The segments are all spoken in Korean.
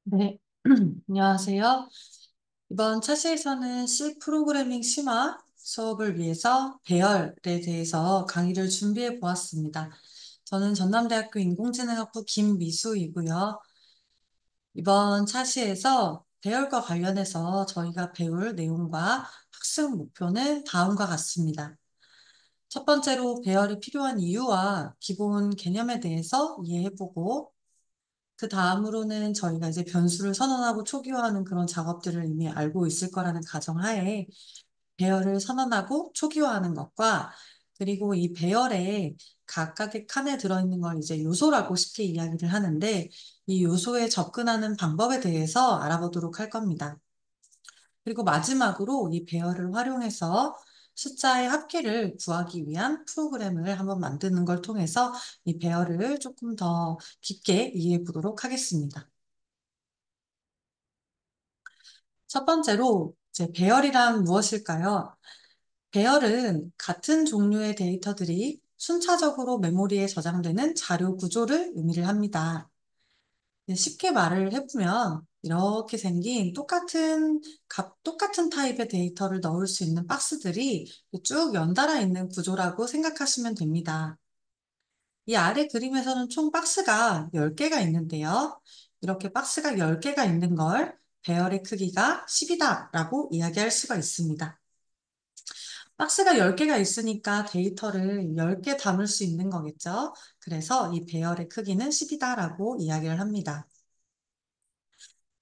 네, 안녕하세요. 이번 차시에서는 C 프로그래밍 심화 수업을 위해서 배열에 대해서 강의를 준비해 보았습니다. 저는 전남대학교 인공지능학부 김미수이고요. 이번 차시에서 배열과 관련해서 저희가 배울 내용과 학습 목표는 다음과 같습니다. 첫 번째로 배열이 필요한 이유와 기본 개념에 대해서 이해해보고, 그 다음으로는 저희가 이제 변수를 선언하고 초기화하는 그런 작업들을 이미 알고 있을 거라는 가정하에 배열을 선언하고 초기화하는 것과, 그리고 이 배열에 각각의 칸에 들어있는 걸 이제 요소라고 쉽게 이야기를 하는데, 이 요소에 접근하는 방법에 대해서 알아보도록 할 겁니다. 그리고 마지막으로 이 배열을 활용해서 숫자의 합계를 구하기 위한 프로그램을 한번 만드는 걸 통해서 이 배열을 조금 더 깊게 이해해 보도록 하겠습니다. 첫 번째로 이제 배열이란 무엇일까요? 배열은 같은 종류의 데이터들이 순차적으로 메모리에 저장되는 자료 구조를 의미를 합니다. 쉽게 말을 해보면 이렇게 생긴 똑같은 타입의 데이터를 넣을 수 있는 박스들이 쭉 연달아 있는 구조라고 생각하시면 됩니다. 이 아래 그림에서는 총 박스가 10개가 있는데요. 이렇게 박스가 10개가 있는 걸 배열의 크기가 10이다 라고 이야기할 수가 있습니다. 박스가 10개가 있으니까 데이터를 10개 담을 수 있는 거겠죠. 그래서 이 배열의 크기는 10이다 라고 이야기를 합니다.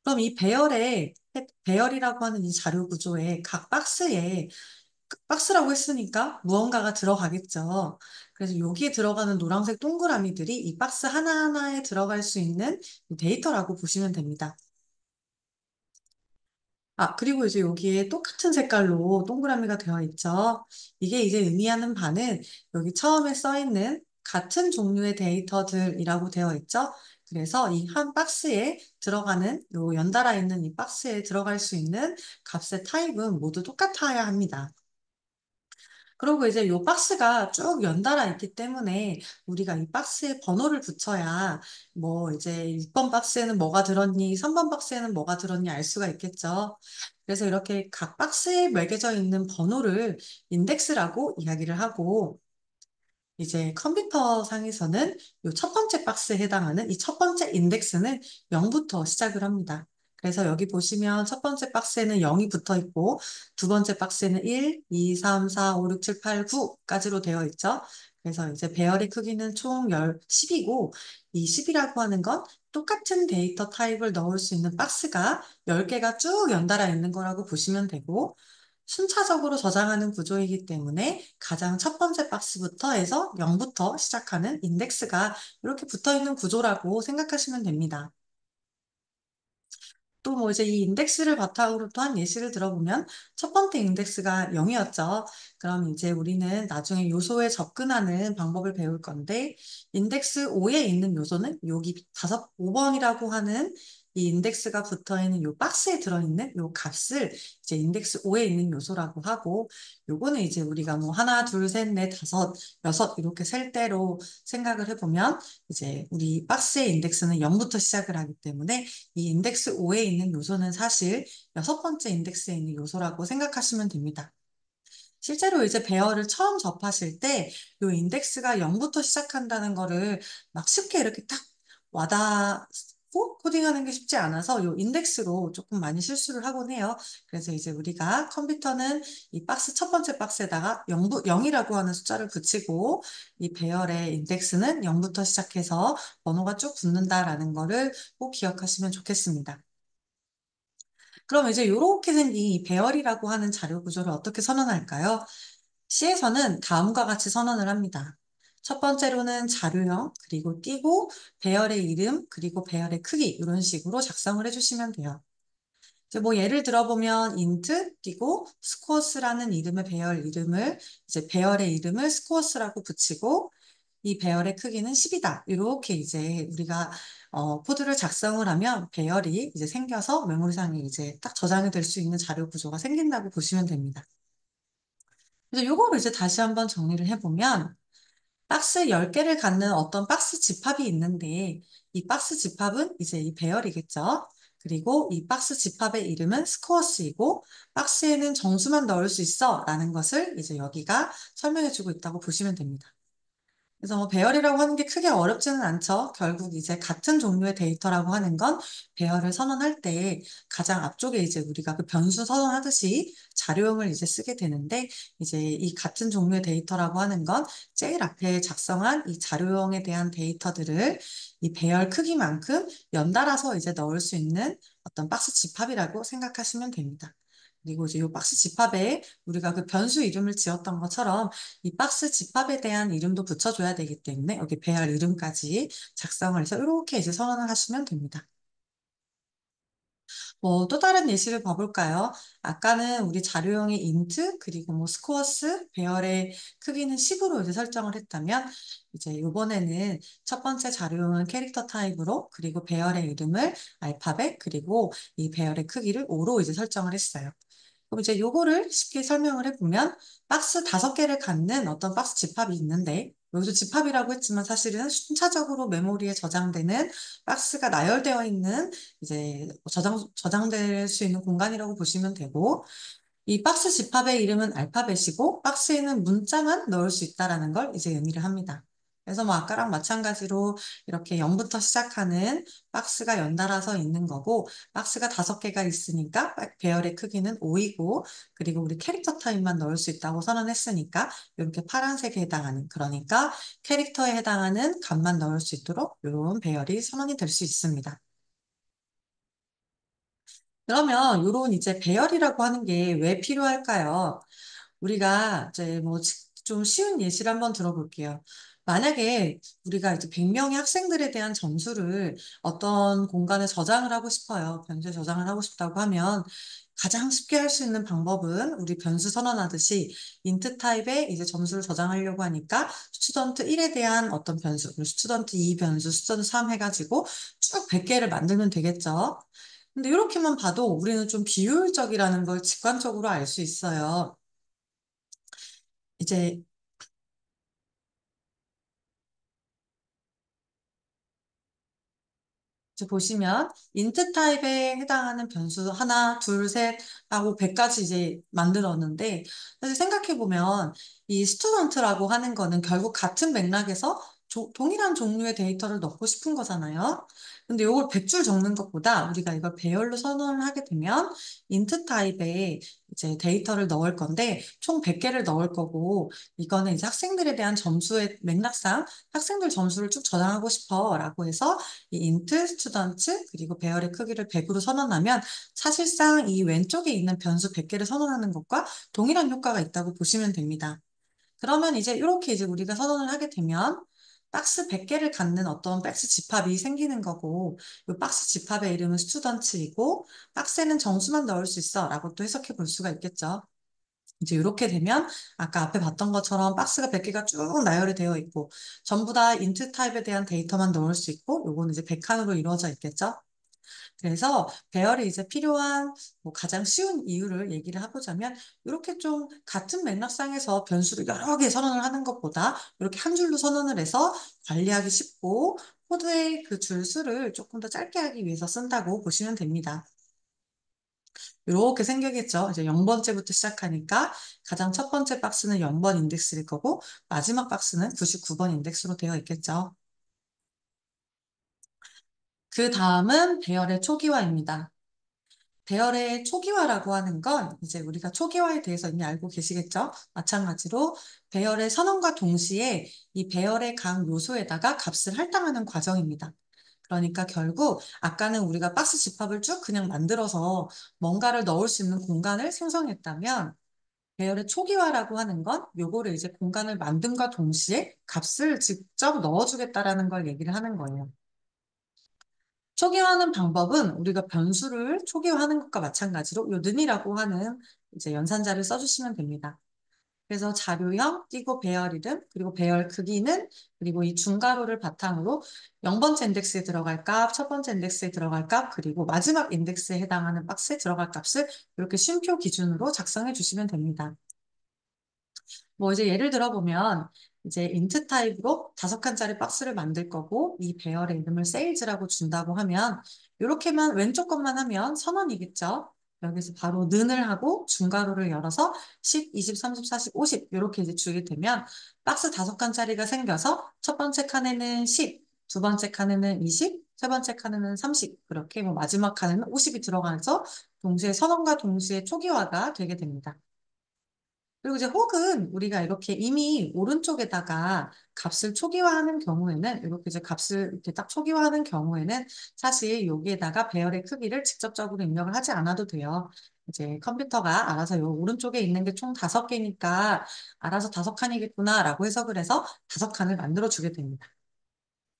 그럼 이 배열이라고 하는 이 자료 구조에 각 박스에 박스라고 했으니까 무언가가 들어가겠죠. 그래서 여기에 들어가는 노란색 동그라미들이 이 박스 하나하나에 들어갈 수 있는 데이터라고 보시면 됩니다. 그리고 이제 여기에 똑같은 색깔로 동그라미가 되어 있죠. 이게 이제 의미하는 바는 여기 처음에 써 있는 같은 종류의 데이터들이라고 되어 있죠. 그래서 이 한 박스에 들어가는 요 연달아 있는 이 박스에 들어갈 수 있는 값의 타입은 모두 똑같아야 합니다. 그리고 이제 이 박스가 쭉 연달아 있기 때문에 우리가 이 박스에 번호를 붙여야 뭐 이제 6번 박스에는 뭐가 들었니, 3번 박스에는 뭐가 들었니 알 수가 있겠죠. 그래서 이렇게 각 박스에 매겨져 있는 번호를 인덱스라고 이야기를 하고, 이제 컴퓨터 상에서는 이 첫 번째 박스에 해당하는 이 첫 번째 인덱스는 0부터 시작을 합니다. 그래서 여기 보시면 첫 번째 박스에는 0이 붙어 있고, 두 번째 박스에는 1, 2, 3, 4, 5, 6, 7, 8, 9까지로 되어 있죠. 그래서 이제 배열의 크기는 총 10이고, 이 10이라고 하는 건 똑같은 데이터 타입을 넣을 수 있는 박스가 10개가 쭉 연달아 있는 거라고 보시면 되고, 순차적으로 저장하는 구조이기 때문에 가장 첫 번째 박스부터 해서 0부터 시작하는 인덱스가 이렇게 붙어 있는 구조라고 생각하시면 됩니다. 또 뭐 이제 이 인덱스를 바탕으로 또 한 예시를 들어보면 첫 번째 인덱스가 0이었죠. 그럼 이제 우리는 나중에 요소에 접근하는 방법을 배울 건데 인덱스 5에 있는 요소는 여기 5번이라고 하는 이 인덱스가 붙어 있는 요 박스에 들어있는 요 값을 이제 인덱스 5에 있는 요소라고 하고, 요거는 이제 우리가 뭐 하나, 둘, 셋, 넷, 다섯, 여섯 이렇게 셀 때로 생각을 해보면 이제 우리 박스의 인덱스는 0부터 시작을 하기 때문에 이 인덱스 5에 있는 요소는 사실 여섯 번째 인덱스에 있는 요소라고 생각하시면 됩니다. 실제로 이제 배열을 처음 접하실 때 이 인덱스가 0부터 시작한다는 거를 막 쉽게 이렇게 딱 와닿고 코딩하는 게 쉽지 않아서 이 인덱스로 조금 많이 실수를 하곤 해요. 그래서 이제 우리가 컴퓨터는 이 박스 첫 번째 박스에다가 0이라고 하는 숫자를 붙이고 이 배열의 인덱스는 0부터 시작해서 번호가 쭉 붙는다라는 거를 꼭 기억하시면 좋겠습니다. 그럼 이제 이렇게 생긴 이 배열이라고 하는 자료 구조를 어떻게 선언할까요? C에서는 다음과 같이 선언을 합니다. 첫 번째로는 자료형, 그리고 띄고 배열의 이름, 그리고 배열의 크기 이런 식으로 작성을 해주시면 돼요. 이제 뭐 예를 들어보면 int 띄고 스코어스라는 이름의 배열 이름을 이제 배열의 이름을 스코어스라고 붙이고 이 배열의 크기는 10이다. 이렇게 이제 우리가 코드를 작성을 하면 배열이 이제 생겨서 메모리상에 이제 딱 저장이 될 수 있는 자료 구조가 생긴다고 보시면 됩니다. 그래서 요거를 이제 다시 한번 정리를 해보면 박스 10개를 갖는 어떤 박스 집합이 있는데 이 박스 집합은 이제 이 배열이겠죠. 그리고 이 박스 집합의 이름은 스코어스이고 박스에는 정수만 넣을 수 있어 라는 것을 이제 여기가 설명해주고 있다고 보시면 됩니다. 그래서 뭐 배열이라고 하는 게 크게 어렵지는 않죠. 결국 이제 같은 종류의 데이터라고 하는 건 배열을 선언할 때 가장 앞쪽에 이제 우리가 그 변수 선언하듯이 자료형을 이제 쓰게 되는데 이제 이 같은 종류의 데이터라고 하는 건 제일 앞에 작성한 이 자료형에 대한 데이터들을 이 배열 크기만큼 연달아서 이제 넣을 수 있는 어떤 박스 집합이라고 생각하시면 됩니다. 그리고 이제 이 박스 집합에 우리가 그 변수 이름을 지었던 것처럼 이 박스 집합에 대한 이름도 붙여줘야 되기 때문에 여기 배열 이름까지 작성을 해서 이렇게 이제 선언을 하시면 됩니다. 뭐 또 다른 예시를 봐볼까요? 아까는 우리 자료형의 int 그리고 뭐 스코어스 배열의 크기는 10으로 이제 설정을 했다면 이제 이번에는 첫 번째 자료형은 캐릭터 타입으로 그리고 배열의 이름을 알파벳 그리고 이 배열의 크기를 5로 이제 설정을 했어요. 그럼 이제 요거를 쉽게 설명을 해보면 박스 5개를 갖는 어떤 박스 집합이 있는데 여기서 집합이라고 했지만 사실은 순차적으로 메모리에 저장되는 박스가 나열되어 있는 이제 저장될 수 있는 공간이라고 보시면 되고 이 박스 집합의 이름은 알파벳이고 박스에는 문자만 넣을 수 있다라는 걸 이제 의미를 합니다. 그래서 뭐 아까랑 마찬가지로 이렇게 0부터 시작하는 박스가 연달아서 있는 거고 박스가 5개가 있으니까 배열의 크기는 5이고 그리고 우리 캐릭터 타입만 넣을 수 있다고 선언했으니까 이렇게 파란색에 해당하는 그러니까 캐릭터에 해당하는 값만 넣을 수 있도록 이런 배열이 선언이 될 수 있습니다. 그러면 이런 이제 배열이라고 하는 게 왜 필요할까요? 우리가 이제 뭐 좀 쉬운 예시를 한번 들어볼게요. 만약에 우리가 이제 100명의 학생들에 대한 점수를 어떤 공간에 저장을 하고 싶어요. 변수에 저장을 하고 싶다고 하면 가장 쉽게 할 수 있는 방법은 우리 변수 선언하듯이 int 타입에 이제 점수를 저장하려고 하니까 스튜던트 1에 대한 어떤 변수, 그리고 스튜던트 2 변수, 스튜던트 3 해가지고 쭉 100개를 만들면 되겠죠. 근데 이렇게만 봐도 우리는 좀 비효율적이라는 걸 직관적으로 알 수 있어요. 이제 보시면 int 타입에 해당하는 변수 하나, 둘, 셋 하고 100까지 이제 만들었는데 사실 생각해 보면 이 스튜던트라고 하는 거는 결국 같은 맥락에서 동일한 종류의 데이터를 넣고 싶은 거잖아요. 근데 이걸 100줄 적는 것보다 우리가 이걸 배열로 선언을 하게 되면 int 타입에 이제 데이터를 넣을 건데 총 100개를 넣을 거고 이거는 이제 학생들에 대한 점수의 맥락상 학생들 점수를 쭉 저장하고 싶어라고 해서 이 int, student, 그리고 배열의 크기를 100으로 선언하면 사실상 이 왼쪽에 있는 변수 100개를 선언하는 것과 동일한 효과가 있다고 보시면 됩니다. 그러면 이제 이렇게 이제 우리가 선언을 하게 되면 박스 100개를 갖는 어떤 박스 집합이 생기는 거고 이 박스 집합의 이름은 student이고 박스에는 정수만 넣을 수 있어 라고 또 해석해 볼 수가 있겠죠. 이제 이렇게 되면 아까 앞에 봤던 것처럼 박스가 100개가 쭉 나열이 되어 있고 전부 다 int 타입에 대한 데이터만 넣을 수 있고 요거는 이제 100칸으로 이루어져 있겠죠. 그래서 배열이 이제 필요한 뭐 가장 쉬운 이유를 얘기를 해보자면 이렇게 좀 같은 맥락상에서 변수를 여러 개 선언을 하는 것보다 이렇게 한 줄로 선언을 해서 관리하기 쉽고 코드의 그 줄 수를 조금 더 짧게 하기 위해서 쓴다고 보시면 됩니다. 이렇게 생기겠죠. 이제 0번째부터 시작하니까 가장 첫 번째 박스는 0번 인덱스일 거고 마지막 박스는 99번 인덱스로 되어 있겠죠. 그 다음은 배열의 초기화입니다. 배열의 초기화라고 하는 건 이제 우리가 초기화에 대해서 이미 알고 계시겠죠? 마찬가지로 배열의 선언과 동시에 이 배열의 각 요소에다가 값을 할당하는 과정입니다. 그러니까 결국 아까는 우리가 박스 집합을 쭉 그냥 만들어서 뭔가를 넣을 수 있는 공간을 생성했다면 배열의 초기화라고 하는 건 요거를 이제 공간을 만듦과 동시에 값을 직접 넣어주겠다라는 걸 얘기를 하는 거예요. 초기화하는 방법은 우리가 변수를 초기화하는 것과 마찬가지로 요 는이라고 하는 이제 연산자를 써주시면 됩니다. 그래서 자료형, 띄고 배열 이름, 그리고 배열 크기는, 그리고 이 중괄호를 바탕으로 0번째 인덱스에 들어갈 값, 첫 번째 인덱스에 들어갈 값, 그리고 마지막 인덱스에 해당하는 박스에 들어갈 값을 이렇게 쉼표 기준으로 작성해 주시면 됩니다. 뭐 이제 예를 들어 보면 이제 인트 타입으로 5칸짜리 박스를 만들 거고 이 배열의 이름을 세일즈라고 준다고 하면 이렇게만 왼쪽 것만 하면 1,000원이겠죠. 여기서 바로 는을 하고 중괄호를 열어서 10, 20, 30, 40, 50 이렇게 이제 주게 되면 박스 5칸짜리가 생겨서 첫 번째 칸에는 10, 두 번째 칸에는 20, 세 번째 칸에는 30 그렇게 뭐 마지막 칸에는 50이 들어가서 동시에 선언과 동시에 초기화가 되게 됩니다. 그리고 이제 혹은 우리가 이렇게 이미 오른쪽에다가 값을 초기화하는 경우에는 이렇게 이제 값을 이렇게 딱 초기화하는 경우에는 사실 여기에다가 배열의 크기를 직접적으로 입력을 하지 않아도 돼요. 이제 컴퓨터가 알아서 요 오른쪽에 있는 게 총 5개니까 알아서 5칸이겠구나라고 해석을 해서 5칸을 만들어 주게 됩니다.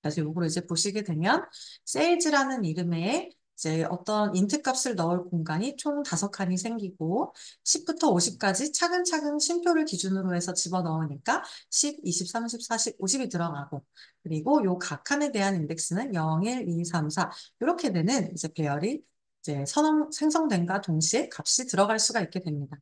그래서 요거를 이제 보시게 되면 세일즈라는 이름에 이제 어떤 인트 값을 넣을 공간이 총 5칸이 생기고 10부터 50까지 차근차근 쉼표를 기준으로 해서 집어넣으니까 10, 20, 30, 40, 50이 들어가고 그리고 요 각 칸에 대한 인덱스는 0, 1, 2, 3, 4 이렇게 되는 이제 배열이 이제 선언 생성된과 동시에 값이 들어갈 수가 있게 됩니다.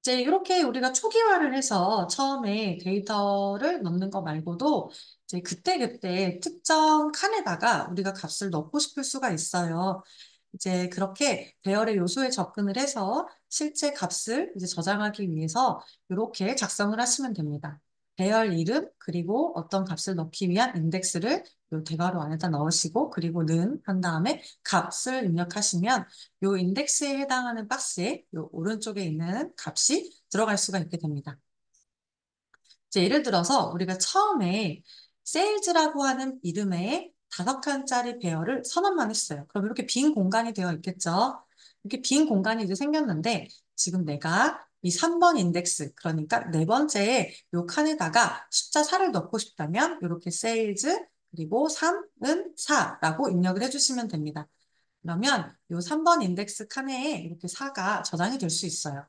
이제 이렇게 우리가 초기화를 해서 처음에 데이터를 넣는 거 말고도 이제 그때그때 특정 칸에다가 우리가 값을 넣고 싶을 수가 있어요. 이제 그렇게 배열의 요소에 접근을 해서 실제 값을 이제 저장하기 위해서 이렇게 작성을 하시면 됩니다. 배열 이름 그리고 어떤 값을 넣기 위한 인덱스를 요 대괄호 안에다 넣으시고 그리고 는 한 다음에 값을 입력하시면 요 인덱스에 해당하는 박스에 요 오른쪽에 있는 값이 들어갈 수가 있게 됩니다. 이제 예를 들어서 우리가 처음에 세일즈라고 하는 이름의 5칸짜리 배열을 선언만 했어요. 그럼 이렇게 빈 공간이 되어 있겠죠. 이렇게 빈 공간이 이제 생겼는데 지금 내가 이 3번 인덱스, 그러니까 네 번째에 요 칸에다가 숫자 4를 넣고 싶다면 이렇게 세일즈 그리고 3은 4라고 입력을 해주시면 됩니다. 그러면 요 3번 인덱스 칸에 이렇게 4가 저장이 될 수 있어요.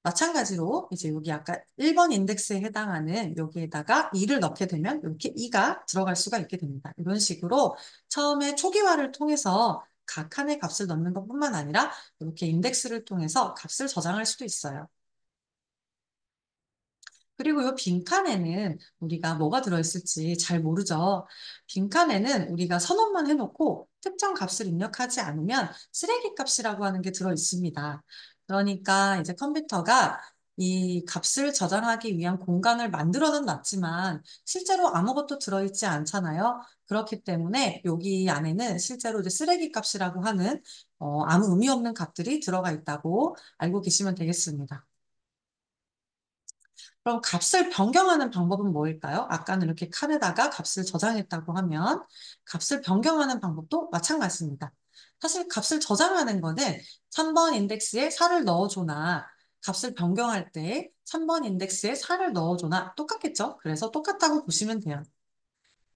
마찬가지로 이제 여기 아까 1번 인덱스에 해당하는 여기에다가 2를 넣게 되면 이렇게 2가 들어갈 수가 있게 됩니다. 이런 식으로 처음에 초기화를 통해서 각 칸의 값을 넣는 것뿐만 아니라 이렇게 인덱스를 통해서 값을 저장할 수도 있어요. 그리고 이 빈칸에는 우리가 뭐가 들어있을지 잘 모르죠. 빈칸에는 우리가 선언만 해놓고 특정 값을 입력하지 않으면 쓰레기 값이라고 하는 게 들어있습니다. 그러니까 이제 컴퓨터가 이 값을 저장하기 위한 공간을 만들어는 놨지만 실제로 아무것도 들어있지 않잖아요. 그렇기 때문에 여기 안에는 실제로 이제 쓰레기 값이라고 하는 아무 의미 없는 값들이 들어가 있다고 알고 계시면 되겠습니다. 그럼 값을 변경하는 방법은 뭐일까요? 아까는 이렇게 칸에다가 값을 저장했다고 하면 값을 변경하는 방법도 마찬가지입니다. 사실 값을 저장하는 거는 3번 인덱스에 4를 넣어줘나 값을 변경할 때 3번 인덱스에 4를 넣어줘나 똑같겠죠? 그래서 똑같다고 보시면 돼요.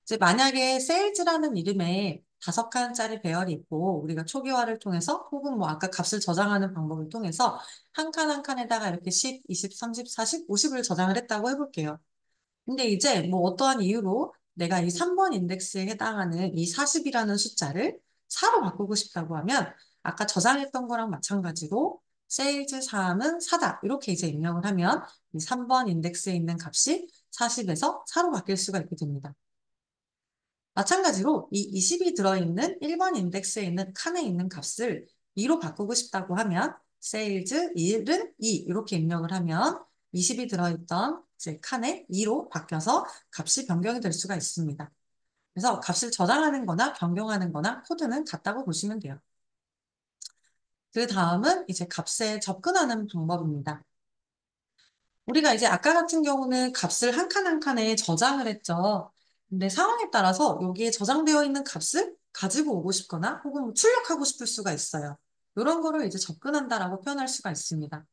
이제 만약에 세일즈라는 이름에 5칸짜리 배열이 있고 우리가 초기화를 통해서 혹은 뭐 아까 값을 저장하는 방법을 통해서 한 칸 한 칸에다가 이렇게 10, 20, 30, 40, 50을 저장을 했다고 해볼게요. 근데 이제 뭐 어떠한 이유로 내가 이 3번 인덱스에 해당하는 이 40이라는 숫자를 4로 바꾸고 싶다고 하면 아까 저장했던 거랑 마찬가지로 세일즈 3은 4다 이렇게 이제 입력을 하면 이 3번 인덱스에 있는 값이 40에서 4로 바뀔 수가 있게 됩니다. 마찬가지로 이 20이 들어있는 1번 인덱스에 있는 칸에 있는 값을 2로 바꾸고 싶다고 하면 sales 1은 2 이렇게 입력을 하면 20이 들어있던 이제 칸에 2로 바뀌어서 값이 변경이 될 수가 있습니다. 그래서 값을 저장하는 거나 변경하는 거나 코드는 같다고 보시면 돼요. 그 다음은 이제 값에 접근하는 방법입니다. 우리가 이제 아까 같은 경우는 값을 한 칸 한 칸에 저장을 했죠. 근데 상황에 따라서 여기에 저장되어 있는 값을 가지고 오고 싶거나 혹은 뭐 출력하고 싶을 수가 있어요. 이런 거를 이제 접근한다라고 표현할 수가 있습니다.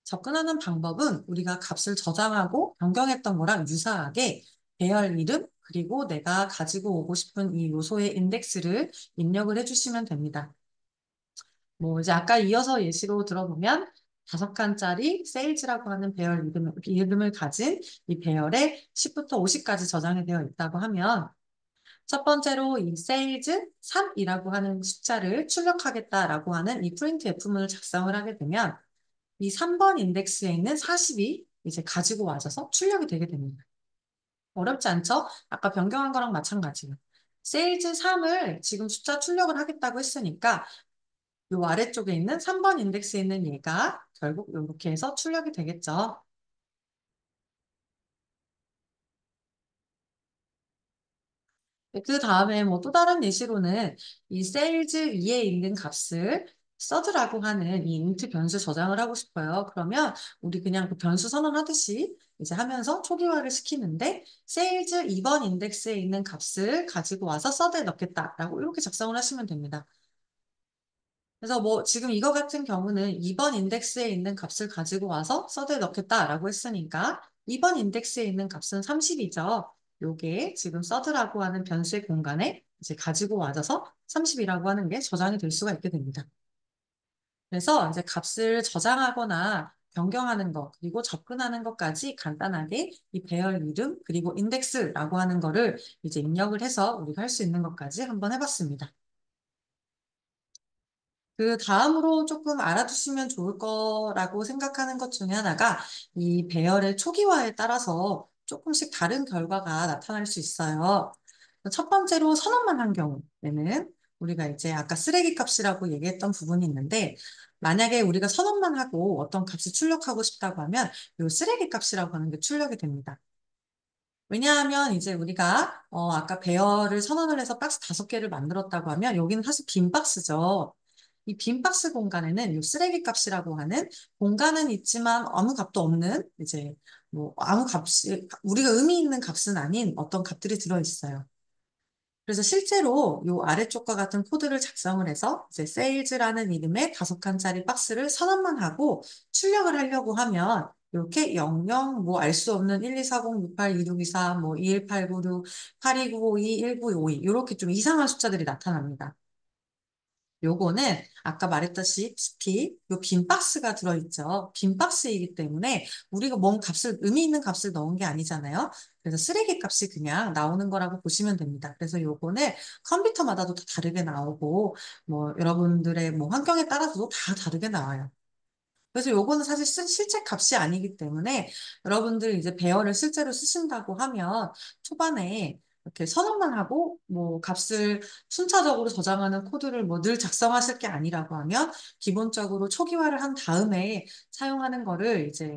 접근하는 방법은 우리가 값을 저장하고 변경했던 거랑 유사하게 배열 이름 그리고 내가 가지고 오고 싶은 이 요소의 인덱스를 입력을 해주시면 됩니다. 뭐 이제 아까 이어서 예시로 들어보면 5칸짜리 세일즈라고 하는 배열 이름을 가진 이 배열에 10부터 50까지 저장이 되어 있다고 하면 첫 번째로 이 세일즈 3이라고 하는 숫자를 출력하겠다라고 하는 이 프린트 F문을 작성을 하게 되면 이 3번 인덱스에 있는 40이 이제 가지고 와져서 출력이 되게 됩니다. 어렵지 않죠? 아까 변경한 거랑 마찬가지예요. 세일즈 3을 지금 숫자 출력을 하겠다고 했으니까 요 아래쪽에 있는 3번 인덱스에 있는 얘가 결국 이렇게 해서 출력이 되겠죠. 그 다음에 뭐 또 다른 예시로는 이 세일즈 위에 있는 값을 서드라고 하는 이 인트 변수 저장을 하고 싶어요. 그러면 우리 그냥 그 변수 선언하듯이 이제 하면서 초기화를 시키는데 세일즈 2번 인덱스에 있는 값을 가지고 와서 서드에 넣겠다라고 이렇게 작성을 하시면 됩니다. 그래서 뭐 지금 이거 같은 경우는 2번 인덱스에 있는 값을 가지고 와서 서드에 넣겠다라고 했으니까 2번 인덱스에 있는 값은 30이죠. 요게 지금 서드라고 하는 변수의 공간에 이제 가지고 와져서 30이라고 하는 게 저장이 될 수가 있게 됩니다. 그래서 이제 값을 저장하거나 변경하는 것, 그리고 접근하는 것까지 간단하게 이 배열 이름, 그리고 인덱스라고 하는 거를 이제 입력을 해서 우리가 할 수 있는 것까지 한번 해봤습니다. 그 다음으로 조금 알아두시면 좋을 거라고 생각하는 것 중에 하나가 이 배열의 초기화에 따라서 조금씩 다른 결과가 나타날 수 있어요. 첫 번째로 선언만 한 경우에는 우리가 이제 아까 쓰레기 값이라고 얘기했던 부분이 있는데 만약에 우리가 선언만 하고 어떤 값을 출력하고 싶다고 하면 이 쓰레기 값이라고 하는 게 출력이 됩니다. 왜냐하면 이제 우리가 아까 배열을 선언을 해서 박스 5개를 만들었다고 하면 여기는 사실 빈 박스죠. 이 빈 박스 공간에는 이 쓰레기 값이라고 하는 공간은 있지만 아무 값도 없는 이제 뭐 아무 값이 우리가 의미 있는 값은 아닌 어떤 값들이 들어있어요. 그래서 실제로 이 아래쪽과 같은 코드를 작성을 해서 이제 세일즈라는 이름의 5칸짜리 박스를 선언만 하고 출력을 하려고 하면 이렇게 00, 뭐 알 수 없는 1240, 68, 2624, 뭐 21896, 829552, 1952 이렇게 좀 이상한 숫자들이 나타납니다. 요거는 아까 말했다시피 요 빈 박스가 들어있죠. 빈 박스이기 때문에 우리가 뭔 값을 의미 있는 값을 넣은 게 아니잖아요. 그래서 쓰레기 값이 그냥 나오는 거라고 보시면 됩니다. 그래서 요거는 컴퓨터마다도 다 다르게 나오고 뭐 여러분들의 뭐 환경에 따라서도 다 다르게 나와요. 그래서 요거는 사실 실제 값이 아니기 때문에 여러분들 이제 배열을 실제로 쓰신다고 하면 초반에 이렇게 선언만 하고 뭐 값을 순차적으로 저장하는 코드를 뭐 늘 작성하실 게 아니라고 하면 기본적으로 초기화를 한 다음에 사용하는 거를 이제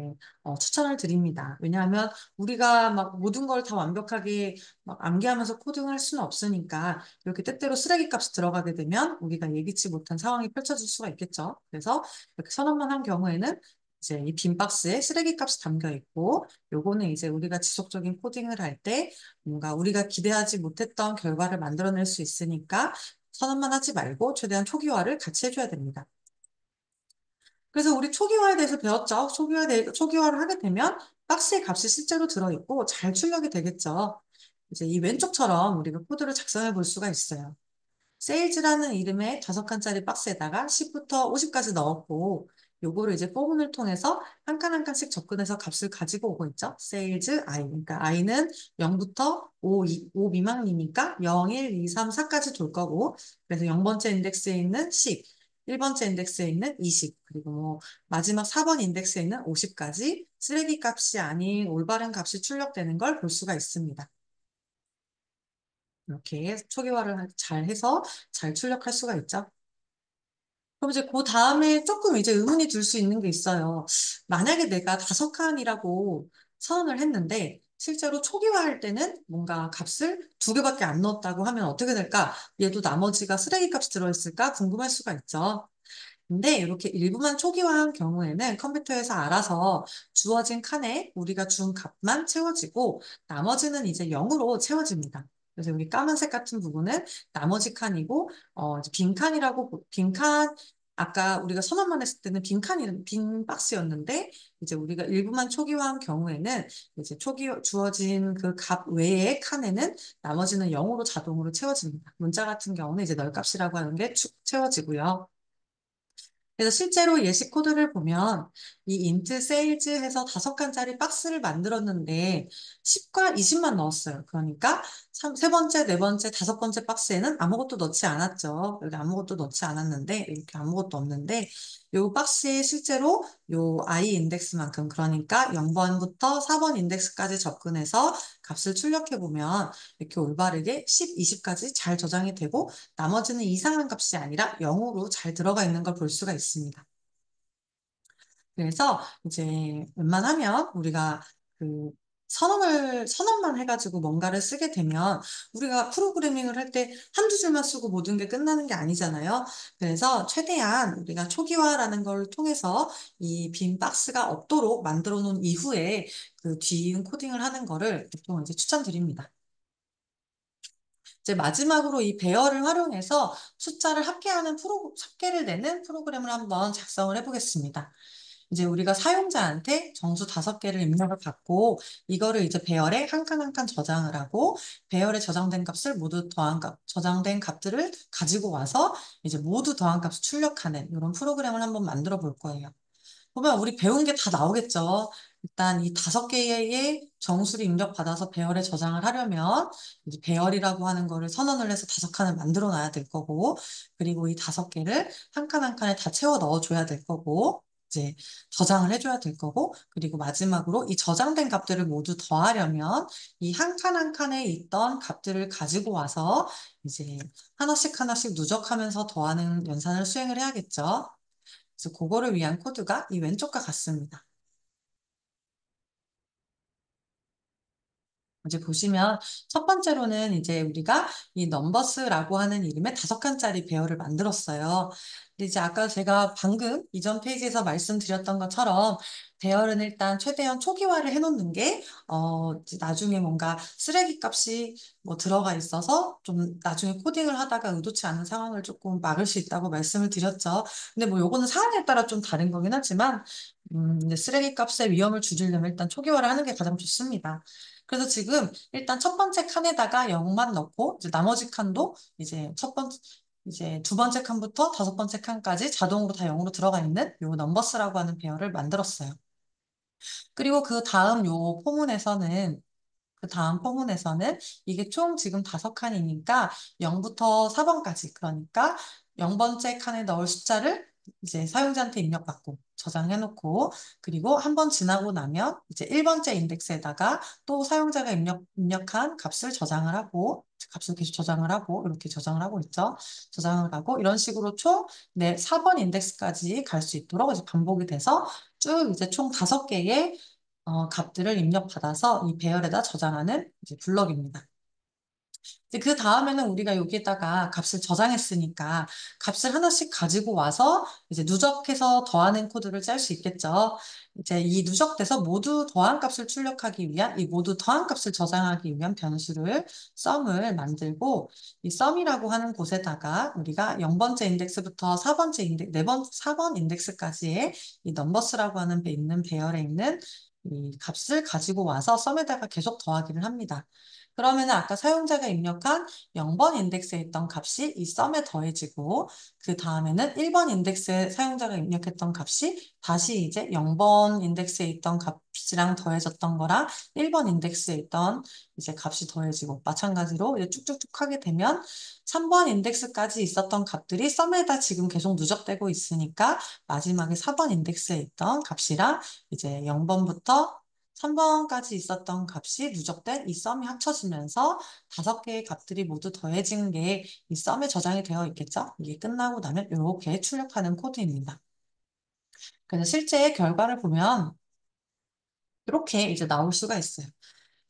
추천을 드립니다. 왜냐하면 우리가 막 모든 걸 다 완벽하게 막 암기하면서 코딩할 수는 없으니까 이렇게 때때로 쓰레기 값이 들어가게 되면 우리가 예기치 못한 상황이 펼쳐질 수가 있겠죠. 그래서 이렇게 선언만 한 경우에는 이제 이 빈 박스에 쓰레기 값이 담겨 있고 요거는 이제 우리가 지속적인 코딩을 할 때 뭔가 우리가 기대하지 못했던 결과를 만들어낼 수 있으니까 선언만 하지 말고 최대한 초기화를 같이 해줘야 됩니다. 그래서 우리 초기화에 대해서 배웠죠. 초기화를 하게 되면 박스의 값이 실제로 들어있고 잘 출력이 되겠죠. 이제 이 왼쪽처럼 우리가 코드를 작성해 볼 수가 있어요. 세일즈라는 이름의 5칸짜리 박스에다가 10부터 50까지 넣었고 요거를 이제 포문을 통해서 한 칸 한 칸씩 접근해서 값을 가지고 오고 있죠. 세일즈 I. 그러니까 I는 0부터 5 미만이니까 0, 1, 2, 3, 4까지 돌 거고 그래서 0번째 인덱스에 있는 10, 1번째 인덱스에 있는 20, 그리고 뭐 마지막 4번 인덱스에 있는 50까지 쓰레기 값이 아닌 올바른 값이 출력되는 걸 볼 수가 있습니다. 이렇게 초기화를 잘 해서 잘 출력할 수가 있죠. 그럼 이제 그 다음에 조금 이제 의문이 들 수 있는 게 있어요. 만약에 내가 5칸이라고 선언을 했는데 실제로 초기화할 때는 뭔가 값을 2개밖에 안 넣었다고 하면 어떻게 될까? 얘도 나머지가 쓰레기 값이 들어있을까? 궁금할 수가 있죠. 근데 이렇게 일부만 초기화한 경우에는 컴퓨터에서 알아서 주어진 칸에 우리가 준 값만 채워지고 나머지는 이제 0으로 채워집니다. 그래서 여기 까만색 같은 부분은 나머지 칸이고 이제 빈 칸이라고 빈 칸 아까 우리가 선언만 했을 때는 빈 박스였는데 이제 우리가 일부만 초기화한 경우에는 이제 주어진 그 값 외의 칸에는 나머지는 0으로 자동으로 채워집니다. 문자 같은 경우는 이제 널값이라고 하는 게 채워지고요. 그래서 실제로 예시 코드를 보면 이 인트 세일즈 해서 5칸짜리 박스를 만들었는데 10과 20만 넣었어요. 그러니까 세 번째, 네 번째, 5번째 박스에는 아무것도 넣지 않았죠. 여기 아무것도 넣지 않았는데 이렇게 아무것도 없는데 요 박스에 실제로 요 I 인덱스만큼, 그러니까 0번부터 4번 인덱스까지 접근해서 값을 출력해 보면 이렇게 올바르게 10, 20까지 잘 저장이 되고, 나머지는 이상한 값이 아니라 0으로 잘 들어가 있는 걸 볼 수가 있습니다. 그래서 이제 웬만하면 우리가 그 선언만 해가지고 뭔가를 쓰게 되면, 우리가 프로그래밍을 할 때 한두 줄만 쓰고 모든 게 끝나는 게 아니잖아요. 그래서 최대한 우리가 초기화라는 걸 통해서 이 빈 박스가 없도록 만들어 놓은 이후에 그 뒤이은 코딩을 하는 거를 보통 이제 추천드립니다. 이제 마지막으로 이 배열을 활용해서 숫자를 합계를 내는 프로그램을 한번 작성을 해보겠습니다. 이제 우리가 사용자한테 정수 5개를 입력을 받고, 이거를 이제 배열에 한 칸 한 칸 저장을 하고, 배열에 저장된 값을 모두 저장된 값들을 가지고 와서 이제 모두 더한 값을 출력하는 이런 프로그램을 한번 만들어 볼 거예요. 보면 우리 배운 게 다 나오겠죠. 일단 이 5개의 정수를 입력받아서 배열에 저장을 하려면 이제 배열이라고 하는 거를 선언을 해서 5칸을 만들어 놔야 될 거고, 그리고 이 5개를 한 칸 한 칸에 다 채워 넣어줘야 될 거고, 이제 저장을 해줘야 될 거고, 그리고 마지막으로 이 저장된 값들을 모두 더하려면 이 한 칸 한 칸에 있던 값들을 가지고 와서 이제 하나씩 하나씩 누적하면서 더하는 연산을 수행을 해야겠죠. 그래서 그거를 위한 코드가 이 왼쪽과 같습니다. 이제 보시면 첫 번째로는 이제 우리가 이 넘버스라고 하는 이름의 5칸짜리 배열을 만들었어요. 근데 이제 아까 제가 방금 이전 페이지에서 말씀드렸던 것처럼 배열은 일단 최대한 초기화를 해놓는 게, 이제 나중에 뭔가 쓰레기 값이 뭐 들어가 있어서 좀 나중에 코딩을 하다가 의도치 않은 상황을 조금 막을 수 있다고 말씀을 드렸죠. 근데 뭐 요거는 상황에 따라 좀 다른 거긴 하지만, 이제 쓰레기 값의 위험을 줄이려면 일단 초기화를 하는 게 가장 좋습니다. 그래서 지금 일단 첫 번째 칸에다가 0만 넣고, 이제 나머지 칸도 이제 두 번째 칸부터 5번째 칸까지 자동으로 다 0으로 들어가 있는 요 넘버스라고 하는 배열을 만들었어요. 그리고 그 다음 포문에서는 이게 총 지금 5칸이니까 0부터 4번까지, 그러니까 0번째 칸에 넣을 숫자를 이제 사용자한테 입력받고 저장해놓고, 그리고 한 번 지나고 나면 이제 1번째 인덱스에다가 또 사용자가 입력한 값을 저장을 하고, 값을 계속 저장을 하고, 이렇게 저장을 하고 있죠. 저장을 하고, 이런 식으로 총 4번 인덱스까지 갈 수 있도록 이제 반복이 돼서 쭉 이제 총 5개의 값들을 입력받아서 이 배열에다 저장하는 이제 블럭입니다. 이제 그 다음에는 우리가 여기에다가 값을 저장했으니까 값을 하나씩 가지고 와서 이제 누적해서 더하는 코드를 짤 수 있겠죠. 이제 이 누적돼서 모두 더한 값을 출력하기 위한, 이 모두 더한 값을 저장하기 위한 변수를 썸을 만들고, 이 썸이라고 하는 곳에다가 우리가 0번째 인덱스부터 4번째 인덱스, 4번 인덱스까지의 이 넘버스라고 하는 있는 배열에 있는 이 값을 가지고 와서 썸에다가 계속 더하기를 합니다. 그러면 아까 사용자가 입력한 0번 인덱스에 있던 값이 이 썸에 더해지고, 그 다음에는 1번 인덱스에 사용자가 입력했던 값이 다시 이제 0번 인덱스에 있던 값이랑 더해졌던 거랑 1번 인덱스에 있던 이제 값이 더해지고, 마찬가지로 이제 쭉쭉쭉 하게 되면 3번 인덱스까지 있었던 값들이 썸에다 지금 계속 누적되고 있으니까 마지막에 4번 인덱스에 있던 값이랑 이제 0번부터 3번까지 있었던 값이 누적된 이 썸이 합쳐지면서 5개의 값들이 모두 더해진 게 이 썸에 저장이 되어 있겠죠? 이게 끝나고 나면 이렇게 출력하는 코드입니다. 그래서 실제 결과를 보면 이렇게 이제 나올 수가 있어요.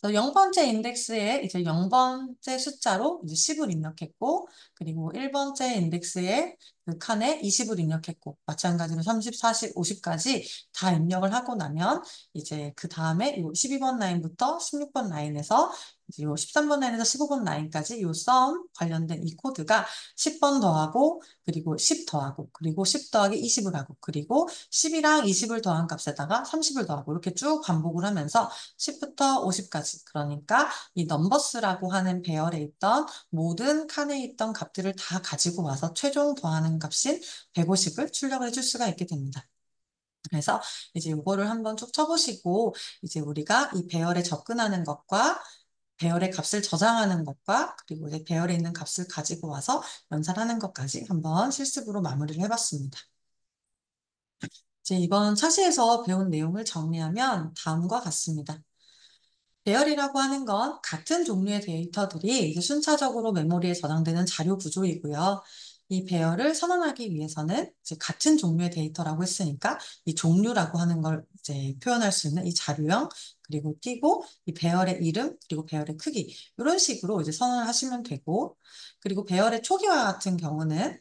그래서 0번째 인덱스에 이제 0번째 숫자로 이제 10을 입력했고, 그리고 1번째 인덱스에 그 칸에 20을 입력했고, 마찬가지로 30, 40, 50까지 다 입력을 하고 나면 이제 그 다음에 요 12번 라인부터 16번 라인에서 이제 요 13번 라인에서 15번 라인까지 요 썸 관련된 이 코드가 10번 더하고, 그리고 10 더하고, 그리고 10 더하기 20을 하고, 그리고 10이랑 20을 더한 값에다가 30을 더하고, 이렇게 쭉 반복을 하면서 10부터 50까지, 그러니까 이 넘버스라고 하는 배열에 있던 모든 칸에 있던 값들을 다 가지고 와서 최종 더하는 값인 150을 출력을 해줄 수가 있게 됩니다. 그래서 이제 이거를 한번 쭉 쳐보시고, 이제 우리가 이 배열에 접근하는 것과 배열의 값을 저장하는 것과, 그리고 이제 배열에 있는 값을 가지고 와서 연산하는 것까지 한번 실습으로 마무리를 해봤습니다. 이제 이번 차시에서 배운 내용을 정리하면 다음과 같습니다. 배열이라고 하는 건 같은 종류의 데이터들이 이제 순차적으로 메모리에 저장되는 자료 구조이고요. 이 배열을 선언하기 위해서는 이제 같은 종류의 데이터라고 했으니까 이 종류라고 하는 걸 이제 표현할 수 있는 이 자료형, 그리고 띄고 이 배열의 이름, 그리고 배열의 크기, 이런 식으로 이제 선언을 하시면 되고, 그리고 배열의 초기화 같은 경우는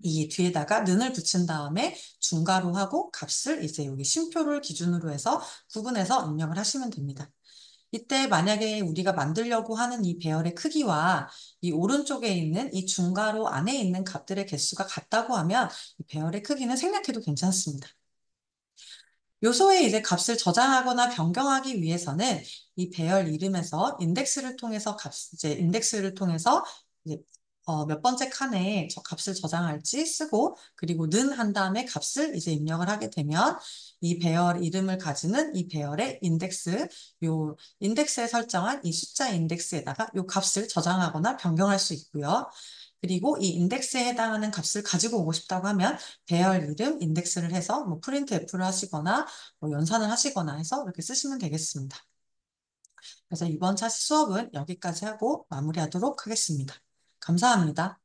이 뒤에다가 는을 붙인 다음에 중괄호 하고 값을 이제 여기 쉼표를 기준으로 해서 구분해서 입력을 하시면 됩니다. 이때 만약에 우리가 만들려고 하는 이 배열의 크기와 이 오른쪽에 있는 이 중괄호 안에 있는 값들의 개수가 같다고 하면 이 배열의 크기는 생략해도 괜찮습니다. 요소의 이제 값을 저장하거나 변경하기 위해서는 이 배열 이름에서 인덱스를 통해서 이제 인덱스를 통해서 이제 몇 번째 칸에 저 값을 저장할지 쓰고, 그리고 는 한 다음에 값을 이제 입력을 하게 되면 이 배열 이름을 가지는 이 배열의 요 인덱스에 설정한 이 숫자 인덱스에다가 요 값을 저장하거나 변경할 수 있고요. 그리고 이 인덱스에 해당하는 값을 가지고 오고 싶다고 하면 배열 이름 인덱스를 해서 뭐 프린트 F를 하시거나 뭐 연산을 하시거나 해서 이렇게 쓰시면 되겠습니다. 그래서 이번 차시 수업은 여기까지 하고 마무리하도록 하겠습니다. 감사합니다.